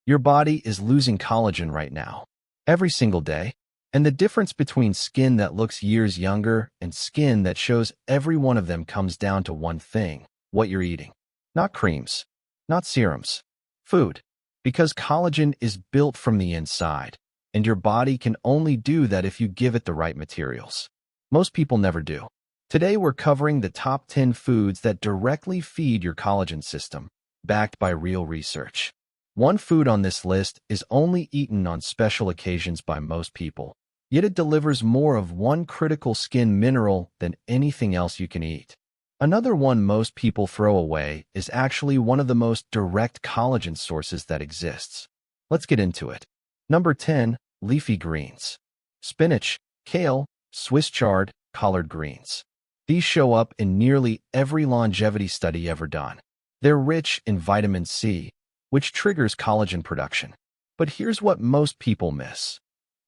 Your body is losing collagen right now, every single day. And the difference between skin that looks years younger and skin that shows every one of them comes down to one thing: what you're eating. Not creams, not serums, food. Because collagen is built from the inside, and your body can only do that if you give it the right materials. Most people never do. Today we're covering the top 10 foods that directly feed your collagen system, backed by real research. One food on this list is only eaten on special occasions by most people, yet it delivers more of one critical skin mineral than anything else you can eat. Another one most people throw away is actually one of the most direct collagen sources that exists. Let's get into it. Number 10. Leafy greens. Spinach, kale, Swiss chard, collard greens. These show up in nearly every longevity study ever done. They're rich in vitamin C, which triggers collagen production. But here's what most people miss.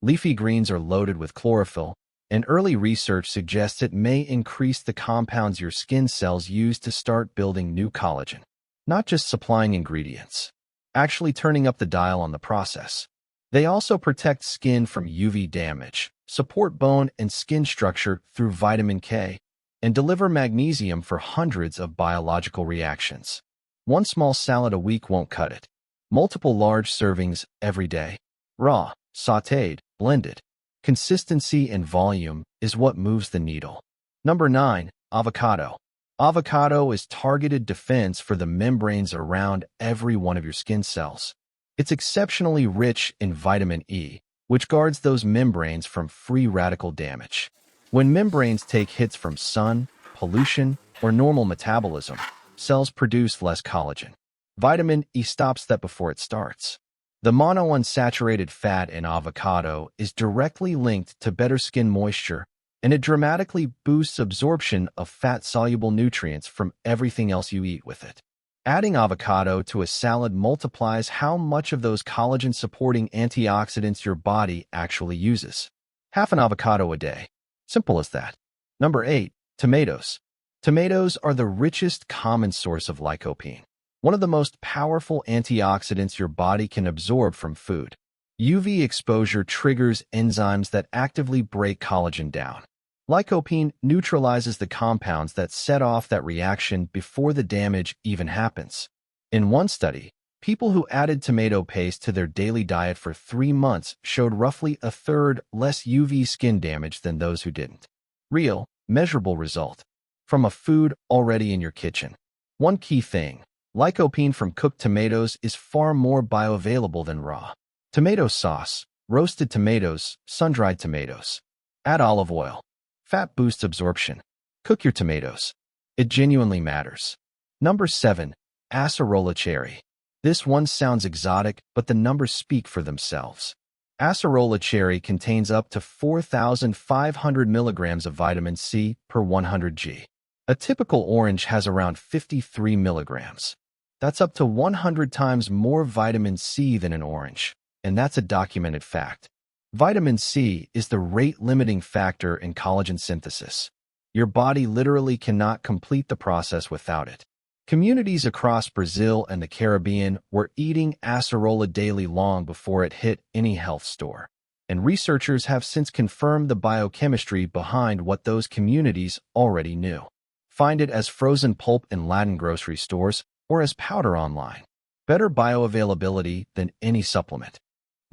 Leafy greens are loaded with chlorophyll, and early research suggests it may increase the compounds your skin cells use to start building new collagen. Not just supplying ingredients, actually turning up the dial on the process. They also protect skin from UV damage, support bone and skin structure through vitamin K, and deliver magnesium for hundreds of biological reactions. One small salad a week won't cut it. Multiple large servings every day. Raw, sautéed, blended. Consistency and volume is what moves the needle. Number 9. Avocado. Avocado is targeted defense for the membranes around every one of your skin cells. It's exceptionally rich in vitamin E, which guards those membranes from free radical damage. When membranes take hits from sun, pollution, or normal metabolism, cells produce less collagen. Vitamin E stops that before it starts. The monounsaturated fat in avocado is directly linked to better skin moisture, and it dramatically boosts absorption of fat-soluble nutrients from everything else you eat with it. Adding avocado to a salad multiplies how much of those collagen-supporting antioxidants your body actually uses. Half an avocado a day. Simple as that. Number 8. Tomatoes. Tomatoes are the richest common source of lycopene, one of the most powerful antioxidants your body can absorb from food. UV exposure triggers enzymes that actively break collagen down. Lycopene neutralizes the compounds that set off that reaction before the damage even happens. In one study, people who added tomato paste to their daily diet for 3 months showed roughly a third less UV skin damage than those who didn't. Real, measurable result from a food already in your kitchen. One key thing: lycopene from cooked tomatoes is far more bioavailable than raw. Tomato sauce, roasted tomatoes, sun-dried tomatoes. Add olive oil. Fat boosts absorption. Cook your tomatoes. It genuinely matters. Number 7. Acerola Cherry. This one sounds exotic, but the numbers speak for themselves. Acerola Cherry contains up to 4,500 milligrams of vitamin C per 100 g. A typical orange has around 53 milligrams. That's up to 100 times more vitamin C than an orange, and that's a documented fact. Vitamin C is the rate-limiting factor in collagen synthesis. Your body literally cannot complete the process without it. Communities across Brazil and the Caribbean were eating acerola daily long before it hit any health store. And researchers have since confirmed the biochemistry behind what those communities already knew. Find it as frozen pulp in Latin grocery stores or as powder online. Better bioavailability than any supplement.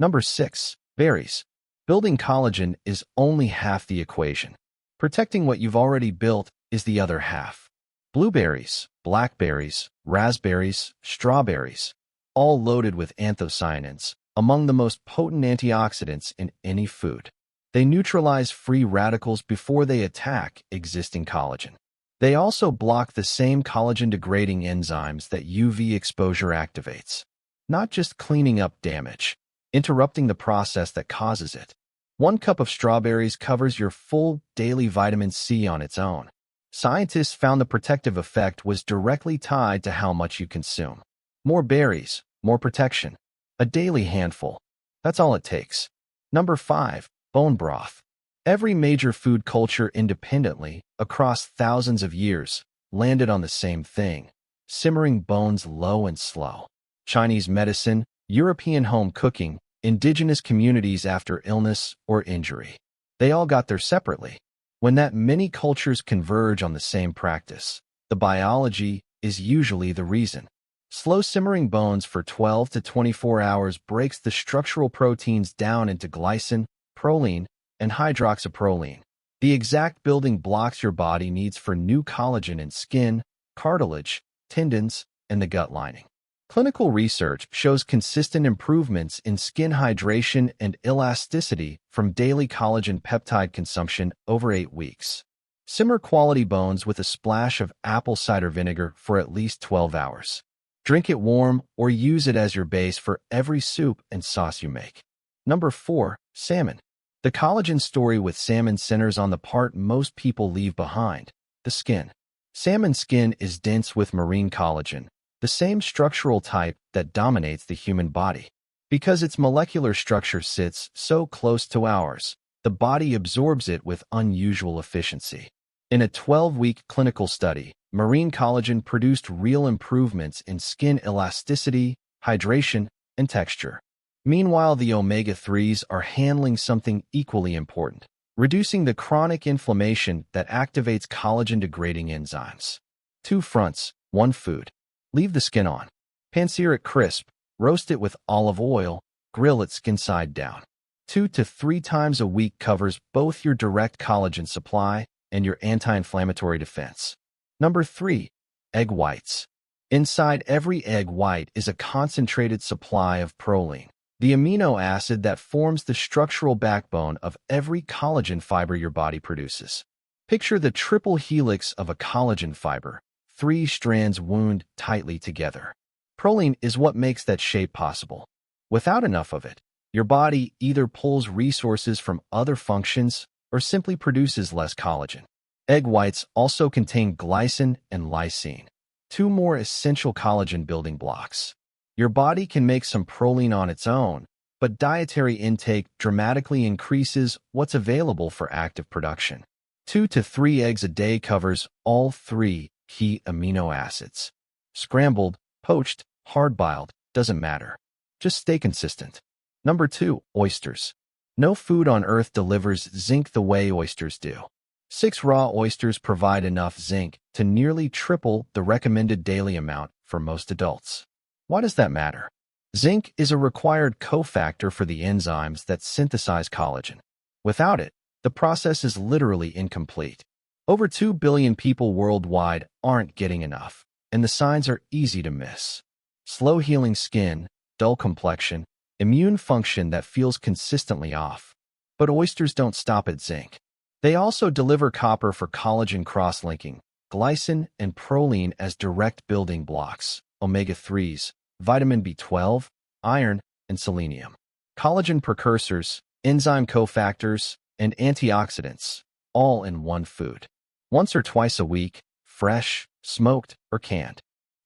Number 6. Berries. Building collagen is only half the equation. Protecting what you've already built is the other half. Blueberries, blackberries, raspberries, strawberries, all loaded with anthocyanins, among the most potent antioxidants in any food. They neutralize free radicals before they attack existing collagen. They also block the same collagen-degrading enzymes that UV exposure activates, not just cleaning up damage, interrupting the process that causes it. 1 cup of strawberries covers your full daily vitamin C on its own. Scientists found the protective effect was directly tied to how much you consume. More berries, more protection. A daily handful. That's all it takes. Number 5. Bone broth. Every major food culture independently, across thousands of years, landed on the same thing: simmering bones low and slow. Chinese medicine European home cooking, indigenous communities after illness or injury. They all got there separately. When that many cultures converge on the same practice, the biology is usually the reason. Slow simmering bones for 12 to 24 hours breaks the structural proteins down into glycine, proline, and hydroxyproline, the exact building blocks your body needs for new collagen in skin, cartilage, tendons, and the gut lining. Clinical research shows consistent improvements in skin hydration and elasticity from daily collagen peptide consumption over 8 weeks. Simmer quality bones with a splash of apple cider vinegar for at least 12 hours. Drink it warm or use it as your base for every soup and sauce you make. Number 4. Salmon. The collagen story with salmon centers on the part most people leave behind, the skin. Salmon skin is dense with marine collagen, the same structural type that dominates the human body. Because its molecular structure sits so close to ours, the body absorbs it with unusual efficiency. In a 12-week clinical study, marine collagen produced real improvements in skin elasticity, hydration, and texture. Meanwhile, the omega-3s are handling something equally important, reducing the chronic inflammation that activates collagen-degrading enzymes. 2 fronts, 1 food. Leave the skin on. Pan-sear it crisp, roast it with olive oil, grill it skin side down. 2 to 3 times a week covers both your direct collagen supply and your anti-inflammatory defense. Number 3. Egg whites. Inside every egg white is a concentrated supply of proline, the amino acid that forms the structural backbone of every collagen fiber your body produces. Picture the triple helix of a collagen fiber, 3 strands wound tightly together. Proline is what makes that shape possible. Without enough of it, your body either pulls resources from other functions or simply produces less collagen. Egg whites also contain glycine and lysine, 2 more essential collagen building blocks. Your body can make some proline on its own, but dietary intake dramatically increases what's available for active production. 2 to 3 eggs a day covers all 3 key amino acids. Scrambled, poached, hard-boiled, doesn't matter. Just stay consistent. Number 2. Oysters. No food on earth delivers zinc the way oysters do. 6 raw oysters provide enough zinc to nearly triple the recommended daily amount for most adults. Why does that matter? Zinc is a required cofactor for the enzymes that synthesize collagen. Without it, the process is literally incomplete. Over 2 billion people worldwide aren't getting enough, and the signs are easy to miss. Slow healing skin, dull complexion, immune function that feels consistently off. But oysters don't stop at zinc. They also deliver copper for collagen cross-linking, glycine and proline as direct building blocks, omega-3s, vitamin B12, iron, and selenium. Collagen precursors, enzyme cofactors, and antioxidants, all in one food. Once or twice a week, fresh, smoked, or canned.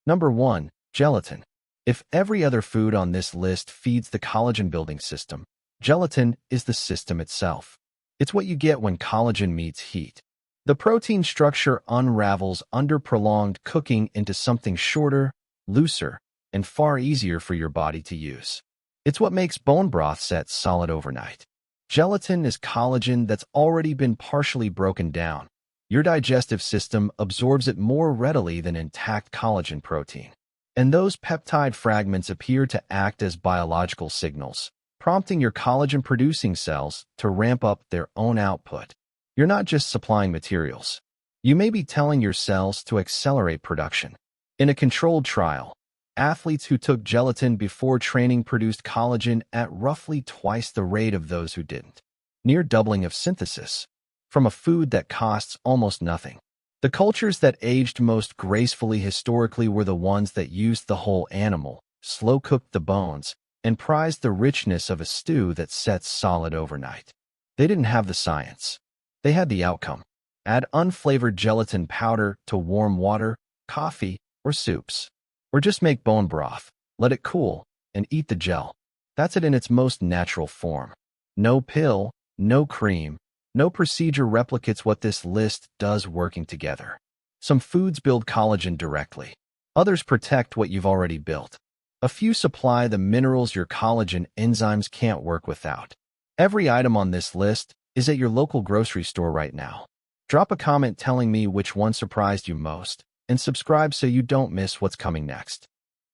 Number 1. Gelatin. If every other food on this list feeds the collagen building system, gelatin is the system itself. It's what you get when collagen meets heat. The protein structure unravels under prolonged cooking into something shorter, looser, and far easier for your body to use. It's what makes bone broth set solid overnight. Gelatin is collagen that's already been partially broken down. Your digestive system absorbs it more readily than intact collagen protein. And those peptide fragments appear to act as biological signals, prompting your collagen-producing cells to ramp up their own output. You're not just supplying materials. You may be telling your cells to accelerate production. In a controlled trial, athletes who took gelatin before training produced collagen at roughly twice the rate of those who didn't, near doubling of synthesis, from a food that costs almost nothing. The cultures that aged most gracefully historically were the ones that used the whole animal, slow-cooked the bones, and prized the richness of a stew that sets solid overnight. They didn't have the science. They had the outcome. Add unflavored gelatin powder to warm water, coffee, or soups. Or just make bone broth, let it cool, and eat the gel. That's it in its most natural form. No pill, no cream, no procedure replicates what this list does working together. Some foods build collagen directly. Others protect what you've already built. A few supply the minerals your collagen enzymes can't work without. Every item on this list is at your local grocery store right now. Drop a comment telling me which one surprised you most, and subscribe so you don't miss what's coming next.